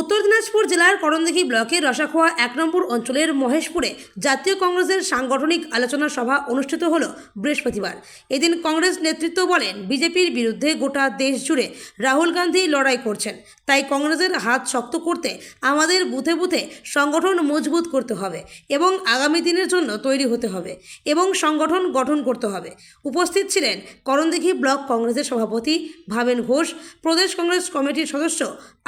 উত্তর দিনাজপুর জেলার করণদিঘি ব্লকের রসাখোয়া ১ নম্বর অঞ্চলের মহেশপুরে জাতীয় কংগ্রেসের সাংগঠনিক আলোচনা সভা অনুষ্ঠিত হল বৃহস্পতিবার। এদিন কংগ্রেস নেতৃত্ব বলেন, বিজেপির বিরুদ্ধে গোটা দেশ জুড়ে রাহুল গান্ধী লড়াই করছেন, তাই কংগ্রেসের হাত শক্ত করতে আমাদের বুথে বুথে সংগঠন মজবুত করতে হবে এবং আগামী দিনের জন্য তৈরি হতে হবে এবং সংগঠন গঠন করতে হবে। উপস্থিত ছিলেন করণদিঘি ব্লক কংগ্রেসের সভাপতি ভাবেন ঘোষ, প্রদেশ কংগ্রেস কমিটির সদস্য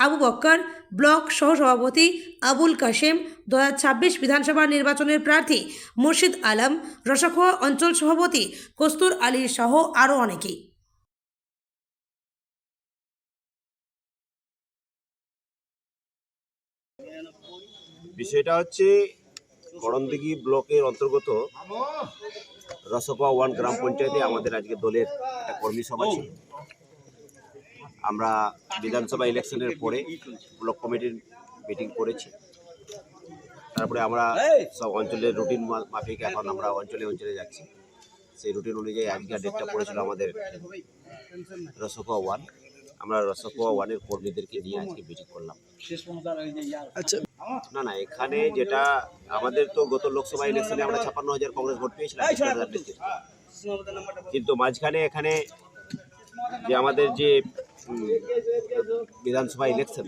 আবু বক্কর, ব্লক সহসভাপতি আবুল কাশেম, 2026 বিধানসভা নির্বাচনের প্রার্থী মুর্শিদ আলম, রসাখোয়া অঞ্চল সভাপতি কস্তুর আলী সহ আরও অনেকেই। বিষয়টা হচ্ছে করণদিঘি ব্লকের অন্তর্গত রসাখোয়া 1 গ্রাম পঞ্চায়েতে আমাদের আজকে দলের একটা কর্মী সভা ছিল। আমরা বিধানসভা ইলেকশনের পরে ব্লক কমিটির মিটিং করেছি। তারপরে আমরা সব অঞ্চলের রুটিন মাফিক এখন আমরা অঞ্চলে অঞ্চলে যাচ্ছি। সেই রুটিন অনুযায়ী আজকে ডেটটা পড়েছিল আমাদের রসাখোয়া 1। আমরা রসাখোয়া 1-এর কর্মীদেরকে নিয়ে আজকে মিটিং করলাম। আচ্ছা, না, এখানে যেটা আমাদের তো গত লোকসভা ইলেকশনে আমরা 56,000 কংগ্রেস ভোট পেয়েছিলাম, কিন্তু মাঝখানে এখানে যে আমাদের যে বিধানসভা ইলেকশন,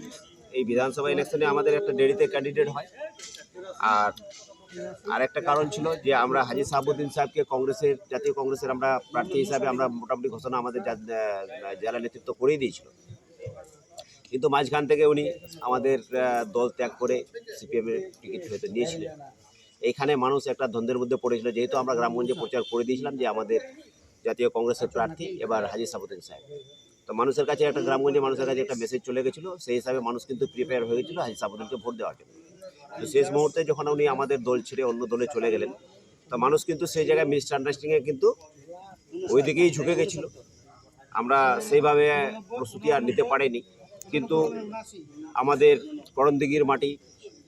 এই বিধানসভা ইলেকশনে আমাদের একটা দেরিতে ক্যান্ডিডেট হয়। আর একটা কারণ ছিল যে আমরা হাজি সাহাবুদ্দিন সাহেবকে কংগ্রেসের জাতীয় কংগ্রেসের আমরা প্রার্থী হিসাবে আমরা মোটামুটি ঘোষণা আমাদের জেলা নেতৃত্ব করেই দিয়েছিল, কিন্তু মাঝখান থেকে উনি আমাদের দল ত্যাগ করে সিপিএমের টিকিট হয়তো নিয়েছিলেন। এইখানে মানুষ একটা দ্বন্দ্বের মধ্যে পড়েছিল, যেহেতু আমরা গ্রামগঞ্জে প্রচার করে দিয়েছিলাম যে আমাদের জাতীয় কংগ্রেসের প্রার্থী এবার হাজি সাহাবুদ্দিন সাহেব। তো মানুষের কাছে একটা গ্রামগঞ্জে মানুষের কাছে একটা মেসেজ চলে গেছিলো, সেই হিসাবে মানুষ কিন্তু প্রিপেয়ার হয়ে গেছিলো হাজি সাহাবুদ্দিনকে ভোট দেওয়ার জন্য। তো শেষ মুহূর্তে যখন উনি আমাদের দল ছেড়ে অন্য দলে চলে গেলেন, তো মানুষ কিন্তু সেই জায়গায় মিসআন্ডারস্ট্যান্ডিংয়ে কিন্তু ওই দিকেই ঝুঁকে গেছিলো। আমরা সেইভাবে প্রস্তুতি আর নিতে পারিনি, কিন্তু আমাদের করণদিঘির মাটি,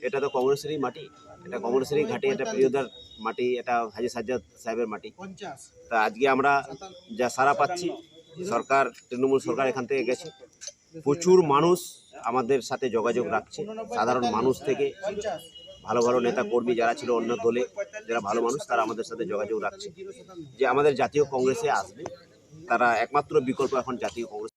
এটা তো কংগ্রেসেরই মাটি, এটা কংগ্রেসেরই ঘাটি, এটা প্রিয়দার মাটি, এটা হাজি সাজ্জাদ সাহেবের মাটি। তা আজকে আমরা যা সারা পাচ্ছি, সরকার, তৃণমূল সরকার এখান থেকে গেছে, প্রচুর মানুষ আমাদের সাথে যোগাযোগ রাখছে। সাধারণ মানুষ থেকে ভালো ভালো নেতা কর্মী যারা ছিল অন্য দলে, যারা ভালো মানুষ, তারা আমাদের সাথে যোগাযোগ রাখছে যে আমাদের জাতীয় কংগ্রেসে আসবে। তারা একমাত্র বিকল্প এখন জাতীয় কংগ্রেস